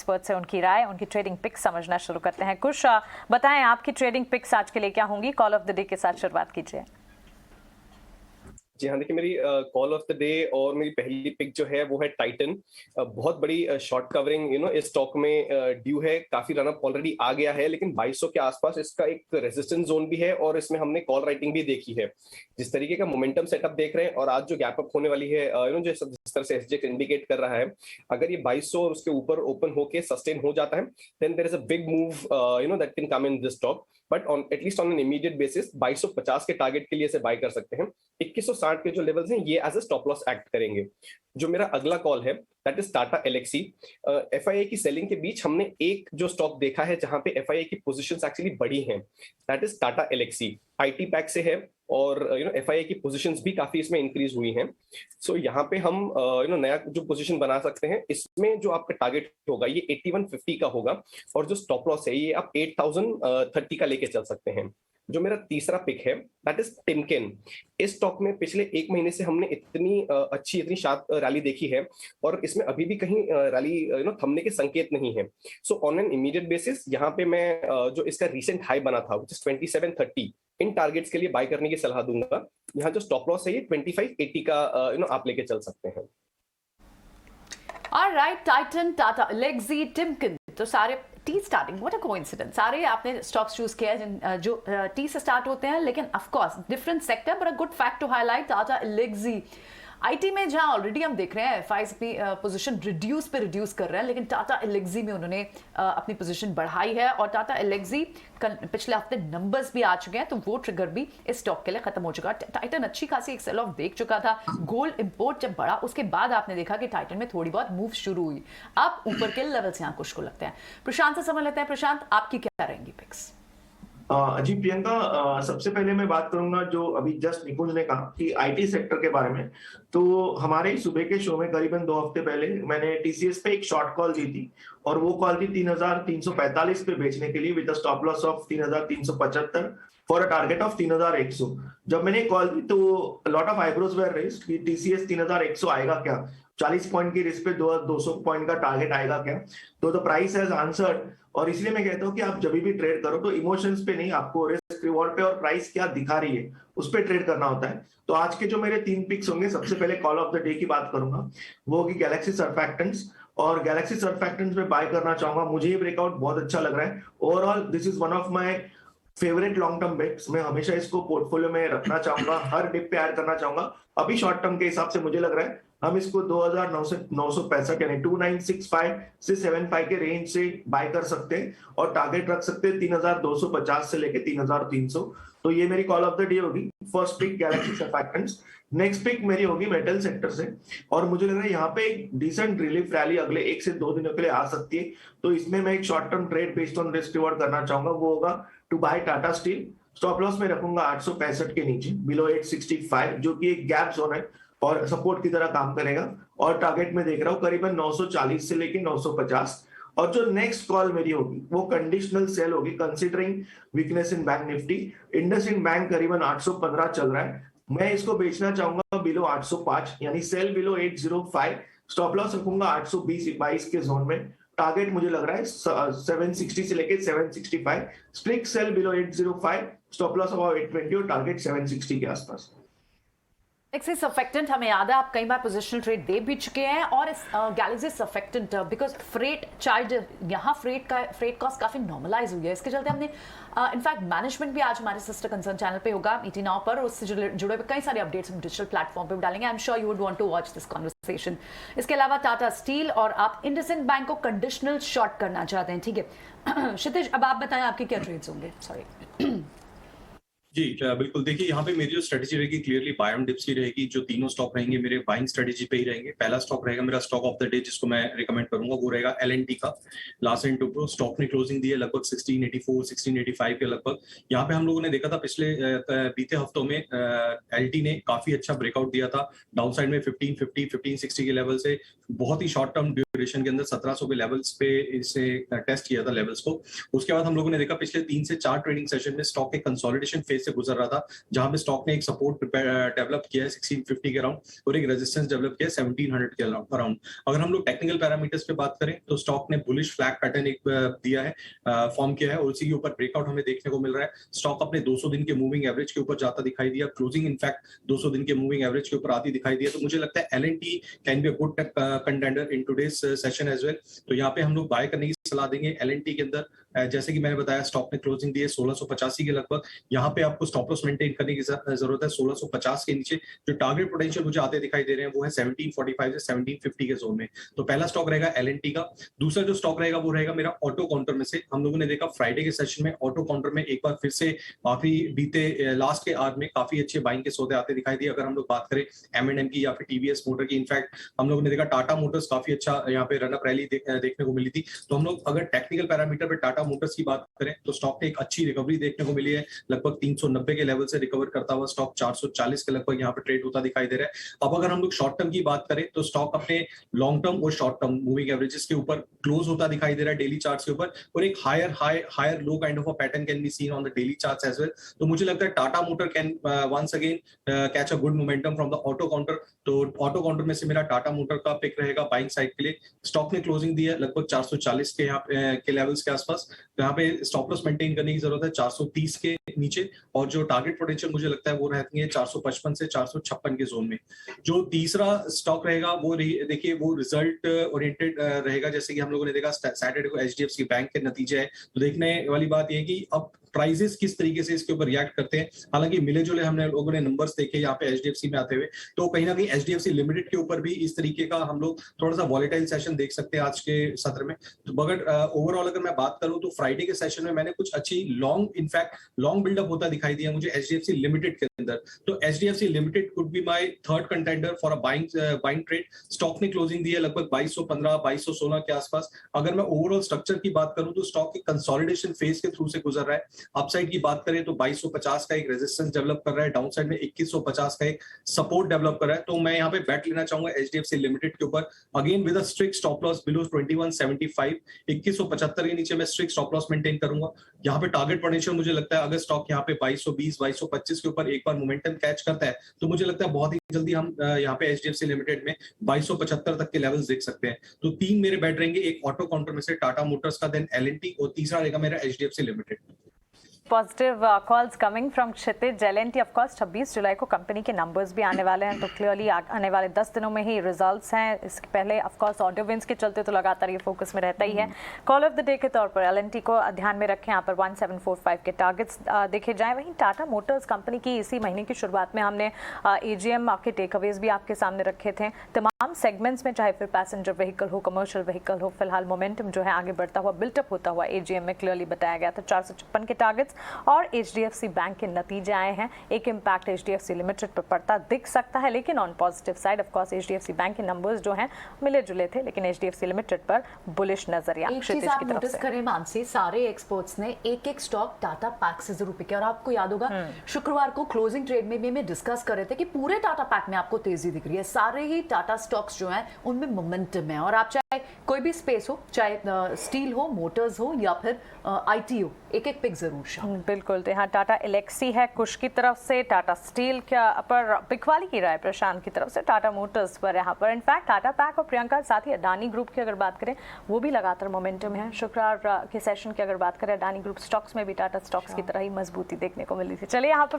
Expert से उनकी राय, उनकी ट्रेडिंग पिक्स समझना शुरू करते हैं। कुश, बताएं आपकी ट्रेडिंग पिक्स आज के लिए क्या होंगी? कॉल ऑफ द डे के साथ शुरुआत कीजिए। जी हाँ, देखिए मेरी कॉल ऑफ द डे और मेरी पहली पिक जो है वो है टाइटन। बहुत बड़ी शॉर्ट कवरिंग इस स्टॉक में ड्यू है। काफी रन अप ऑलरेडी आ गया है, लेकिन 2200 के आसपास इसका एक रेजिस्टेंस जोन भी है और इसमें हमने कॉल राइटिंग भी देखी है। जिस तरीके का मोमेंटम सेटअप देख रहे हैं और आज जो गैप अप होने वाली है, जिस तरह से एसजेएक्स इंडिकेट कर रहा है, अगर ये 2200 उसके ऊपर ओपन होके सस्टेन हो जाता है, then there is a big move that can come in this stock. But at least on an immediate basis 2250 के टारगेट के लिए इसे बाय कर सकते हैं। 2160 के जो लेवल्स हैं ये as a stop loss act करेंगे। जो मेरा अगला कॉल है that is Tata Elxsi. FII की सेलिंग के बीच हमने एक जो स्टॉक देखा है जहां पे एफआईआई की पोजीशंस एक्चुअली बढ़ी हैं, that is Tata Elxsi. IT pack से है और एफआईआई की पोजीशंस भी काफी इसमें इंक्रीज हुई हैं। सो यहाँ पे हम नया जो पोजीशन बना सकते हैं। इसमें जो आपका टारगेट होगा ये 8150 का होगा और जो स्टॉप लॉस है ये आप 8030 का लेके चल सकते हैं। जो मेरा तीसरा पिक है दैट इज टिमकेन। इस स्टॉक में पिछले एक महीने से हमने इतनी अच्छी इतनी शार्प रैली देखी है और इसमें अभी भी कहीं रैली थमने के संकेत नहीं है। So on an immediate basis यहाँ पे मैं जो इसका रिसेंट हाई बना था विच इज 2730, इन टारगेट्स के लिए बाय करने की सलाह दूंगा। यहाँ जो स्टॉप लॉस है ये 2580 का आप लेके चल सकते हैं। Alright, Titan, Tata Elxsi, Timken, तो सारे T starting, what a coincidence. सारे आपने स्टॉक्स चूज किया है जो टी से स्टार्ट होते हैं, लेकिन of course different sector, but a good fact to highlight, Tata Elxsi IT में जहां ऑलरेडी हम देख रहे हैं एफआईआई अपनी पोजीशन रिड्यूस कर रहे हैं, लेकिन टाटा एलेक्सी में उन्होंने अपनी पोजीशन बढ़ाई है और टाटा एलेक्सी पिछले हफ्ते नंबर्स भी आ चुके हैं, तो वो ट्रिगर भी इस स्टॉक के लिए खत्म हो चुका है। टाइटन अच्छी खासी एक सेल ऑफ देख चुका था, गोल्ड इंपोर्ट जब बढ़ा उसके बाद आपने देखा कि टाइटन में थोड़ी बहुत मूव शुरू हुई। अब ऊपर के लेवल्स यहाँ कुछ को लगते हैं। प्रशांत से समझ लेते हैं। प्रशांत, आपकी क्या रहेंगी पिक्स? जी प्रियंका, सबसे पहले मैं बात करूंगा जो अभी जस्ट निकुंज ने कहा कि आईटी सेक्टर के बारे में। तो हमारे सुबह के शो में करीबन 2 हफ्ते पहले मैंने टीसीएस पे एक शॉर्ट कॉल दी थी और वो कॉल थी 3345 पे बेचने के लिए with a stop loss of 3375 for a target of 3100। जब मैंने कॉल दी तो lot of eyebrows were raised कि टीसीएस 3100 आएगा क्या, 40 पॉइंट की रिस्क पे 200 पॉइंट का टारगेट आएगा क्या। तो द प्राइस हैज आंसर्ड, और इसलिए मैं कहता हूं कि आप जब भी ट्रेड करो तो इमोशंस पे नहीं, आपको रिस्क रिवॉर्ड पे और प्राइस क्या दिखा रही है उस पे ट्रेड करना होता है। तो आज के जो मेरे 3 पिक्स होंगे, सबसे पहले कॉल ऑफ द डे की बात करूंगा, वो होगी गैलेक्सी सर्फैक्टेंट्स। और गैलेक्सी सर्फैक्टेंट्स में बाय करना चाहूंगा, मुझे ये ब्रेकआउट बहुत अच्छा लग रहा है। Overall this is one of my favourite long term bets. मैं हमेशा इसको पोर्टफोलियो में रखना चाहूंगा, हर डिप पे ऐड करना चाहूंगा। अभी शॉर्ट टर्म के हिसाब से मुझे लग रहा है हम इसको 2965 यानी 2965 से 75 के रेंज से बाय कर सकते हैं और टारगेट रख सकते हैं 3250 से लेके 3300। तो ये मेरी कॉल ऑफ द डे होगी। First pick Galaxy Surfactants. Next pick मेरी होगी मेटल सेक्टर से, और मुझे लग रहा है यहाँ पे एक डिसेंट रिलीफ रैली अगले 1 से 2 दिनों के लिए आ सकती है। तो इसमें मैं एक short term trade based on risk reward करना चाहूंगा, वो होगा to buy Tata Steel. Stop loss में रखूंगा 865 के नीचे, बिलो 865, जो कि एक गैप जोन है और सपोर्ट की तरह काम करेगा। और टारगेट में देख रहा हूं करीबन 940 से लेके 950। और जो नेक्स्ट कॉल मेरी होगी वो कंडीशनल सेल होगी considering weakness in bank Nifty. IndusInd bank करीबन 815 चल रहा है, मैं इसको बेचना चाहूंगा बिलो 805 यानी सेल बिलो 805। स्टॉप लॉस रखूंगा 820-22 के जोन में। टारगेट मुझे लग रहा है 760 से लेके 765। Strict cell below 805, stop loss about 820 और टारगेट 760 के आसपास। गैलेक्सी सर्फैक्टेंट, हमें याद है आप कई बार पोजिशनल ट्रेड दे भी चुके हैं। और इस Galaxy surfactant because freight charge यहाँ फ्रेट कॉस्ट काफी नॉर्मलाइज हुई है, इसके चलते हमने इनफैक्ट मैनेजमेंट भी आज हमारे सिस्टर कंसर्न चैनल पे होगा ET Now पर, और उससे जुड़े हुए कई सारे अपडेट्स हम डिजिटल प्लेटफॉर्म पे भी डालेंगे। I am sure you would want to watch this conversation. इसके अलावा टाटा स्टील, और आप इंडसइंड बैंक को कंडीशनल शॉर्ट करना चाहते हैं, ठीक है। क्षितिज, अब आप बताएं आपके क्या ट्रेड्स होंगे? सॉरी जी बिल्कुल, देखिए यहाँ पे मेरी जो स्ट्रेटेजी रहेगी क्लियरली बाय ऑन डिप्स की रहेगी। जो तीनों स्टॉक रहेंगे मेरे बाइंग स्ट्रेटेजी पे ही रहेंगे। पहला स्टॉक रहेगा मेरा स्टॉक ऑफ द डे जिसको मैं रिकमेंड करूंगा, वो रहेगा L&T का। लार्सन टुब्रो स्टॉक ने क्लोजिंग दी है लगभग 1684 1685 के लगभग। यहाँ पे हम लोगों ने देखा था पिछले बीते हफ्तों में LT ने काफी अच्छा ब्रेकआउट दिया था डाउन साइड में 1550 1560 के लेवल से। बहुत ही शॉर्ट टर्म ड्यूरेशन के अंदर 1700 के लेवल्स पे इसे टेस्ट किया था लेवल्स को। उसके बाद हम लोगों ने देखा पिछले 3 से 4 ट्रेडिंग सेशन में स्टॉक के कंसोलिडेशन फेज फेज से गुजर रहा था, जहां पे स्टॉक ने एक सपोर्ट डेवलप किया है 1650 के अराउंड और एक रेजिस्टेंस डेवलप किया है 1700 के अराउंड। अगर हम लोग टेक्निकल पैरामीटर्स पे बात करें तो स्टॉक ने बुलिश फ्लैग पैटर्न एक दिया है, फॉर्म किया है और उसी के ऊपर ब्रेकआउट हमें देखने को मिल रहा है। स्टॉक अपने 200 दिन के मूविंग एवरेज के ऊपर जाता दिखाई दिया, क्लोजिंग इनफैक्ट 200 दिन के मूविंग एवरेज के ऊपर आती दिखाई दिया। तो मुझे लगता है L&T can be a good contender in today's session as well. तो यहाँ पे हम लोग बाय करने की सलाह देंगे L&T के अंदर। जैसे कि मैंने बताया, स्टॉक ने क्लोजिंग दी है 1685 के लगभग। यहाँ पे आपको स्टॉप लॉस मेंटेन करने की जरूरत है 1650 के नीचे। जो टारगेट पोटेंशियल मुझे आते दिखाई दे रहे हैं वो है 1745 से 1750 के जोन में। तो पहला स्टॉक रहेगा L&T का। दूसरा जो स्टॉक रहेगा वो रहेगा मेरा ऑटो काउंटर में से। हम लोगों ने देखा फ्राइडे के सेशन में ऑटो काउंटर में एक बार फिर से आखिरी बीते लास्ट के आवर में काफी अच्छे बाइंग के सौदे आते दिखाई दिए। अगर हम लोग बात करें M&M की या फिर TVS मोटर की, इनफैक्ट हम लोगों ने देखा टाटा मोटर्स काफी अच्छा यहाँ पे रनअप रैली देखने को मिली थी। तो हम लोग अगर टेक्निकल पैरामीटर पे टाटा मोटर्स की बात करें तो स्टॉक ने एक अच्छी रिकवरी देखने को मिली है, लगभग 390 के लेवल से रिकवर करता हुआ स्टॉक 440 के लगभग यहाँ पे ट्रेड होता दिखाई दे रहा है। अब अगर हम लोग शॉर्ट टर्म की बात करें तो स्टॉक अपने लॉन्ग टर्म और शॉर्ट टर्म मूविंग एवरेजेस के ऊपर क्लोज होता दिखाई दे रहा है डेली चार्ट्स के ऊपर, और एक higher low kind of a pattern can be seen on the daily charts as well. तो मुझे लगता है Tata motor can once again catch a good momentum from the auto counter. तो ऑटो काउंटर में से मेरा टाटा मोटर का पिक रहेगा बाइंग साइड के लिए। स्टॉक ने क्लोजिंग दी है लगभग 440 के यहाँ के लेवल्स के आसपास। तो यहाँ पे स्टॉप लॉस मेंटेन करने की जरूरत है 430 के नीचे, और जो टारगेट पोटेंशियल मुझे लगता है वो रहती है 455 से 456 के जोन में। जो तीसरा स्टॉक रहेगा वो देखिए वो रिजल्ट ओरिएंटेड रहेगा। जैसे कि हम लोगों ने देखा सैटरडे को HDFC बैंक के नतीजे है, तो देखने वाली बात यह है कि अब प्राइजेस किस तरीके से इसके ऊपर रिएक्ट करते हैं। हालांकि मिले जुले हमने लोगों ने नंबर्स देखे यहाँ पे HDFC में आते हुए, तो कहीं ना कहीं HDFC लिमिटेड के ऊपर भी इस तरीके का हम लोग थोड़ा सा वॉलेटाइल सेशन देख सकते हैं आज के सत्र में। तो मगर ओवरऑल अगर मैं बात करूं तो फ्राइडे के सेशन में मैंने कुछ अच्छी लॉन्ग बिल्डअप होता दिखाई दिया मुझे HDFC लिमिटेड के अंदर। तो HDFC limited could be my third contender for a buying trade. Stock ने क्लोजिंग दी है लगभग 2215 2216 के आसपास। अगर मैं ओवरऑल स्ट्रक्चर की बात करूं तो स्टॉक एक कंसोलिडेशन फेज के थ्रू से गुजर रहा है। अपसाइड की बात करें तो 2250 का एक रेजिस्टेंस डेवलप कर रहा है, डाउन साइड में 2150 का एक सपोर्ट डेवलप कर रहा है। तो मैं यहाँ पे बैट लेना चाहूंगा HDFC लिमिटेड के ऊपर, again with a strict stop loss below 2175। 2175 के नीचे मैं स्ट्रिक्ट स्टॉप लॉस मेंटेन करूंगा। यहाँ पे टारगेट पोटेंशियल मुझे लगता है अगर स्टॉक यहाँ पे 2220 2225 के ऊपर एक बार मोमेंटम कैच करता है तो मुझे लगता है बहुत ही जल्दी हम यहाँ पे HDFC लिमिटेड में 2275 तक के लेवल्स देख सकते हैं। तो तीन मेरे बैट रहेंगे, एक ऑटो काउंटर में से टाटा मोटर्स का, देन L&T, और तीसरा रहेगा मेरा HDFC limited. Positive calls coming from Kshitij. L&T of course 26 जुलाई को कंपनी के नंबर्स भी आने वाले हैं, तो क्लियरली आने वाले 10 दिनों में ही रिजल्ट्स हैं। इसके पहले ऑफ कोर्स ऑडियो विंस के चलते तो लगातार ये फोकस में रहता ही है। कॉल ऑफ द डे के तौर पर L&T को ध्यान में रखें, यहाँ पर 1745 के टारगेट्स देखे जाएं। वहीं टाटा मोटर्स कंपनी की इसी महीने की शुरुआत में हमने AGM के टेकअवेज भी आपके सामने रखे थे। तमाम सेगमेंट्स में, चाहे फिर पैसेंजर व्हीकल हो, कमर्शियल व्हीकल हो, फिलहाल मोमेंटम जो है आगे बढ़ता हुआ, बिल्टअप होता हुआ AGM में क्लियरली बताया गया था। 456 के टारगेट्स और HDFC बैंक के नतीजे आए हैं। एक इम्पैक्ट HDFC लिमिटेड पर पड़ता दिख सकता है, लेकिन on positive side of course HDFC bank के नंबर्स जो हैं मिले जुले थे, लेकिन HDFC लिमिटेड पर बुलिश नजरिया क्षितिज की तरफ से। करें मानसी, सारे एक्सपर्ट्स ने एक एक स्टॉक टाटा पैक से जरूर पिके, और आपको याद होगा शुक्रवार को क्लोजिंग ट्रेड में भी हमें डिस्कस कर रहे थे कि पूरे टाटा पैक में आपको तेजी दिख रही है। सारे ही टाटा स्टॉक्स जो हैं उनमें मोमेंटम है, और आप चाहे कोई भी स्पेस हो, चाहे स्टील हो, मोटर्स हो या फिर IT हो, एक एक पिक जरूर शामिल। बिल्कुल। तो यहाँ टाटा एलेक्सी है कुश की तरफ से, टाटा स्टील के पर पिकवाली की राय प्रशांत की तरफ से, टाटा मोटर्स पर यहाँ पर इनफैक्ट टाटा पैक और प्रियंका, साथ ही अडानी ग्रुप की अगर बात करें वो भी लगातार मोमेंटम है। शुक्रवार के सेशन की अगर बात करें अडानी ग्रुप स्टॉक्स में भी टाटा स्टॉक्स की तरह ही मजबूती देखने को मिली थी। चलिए यहाँ पर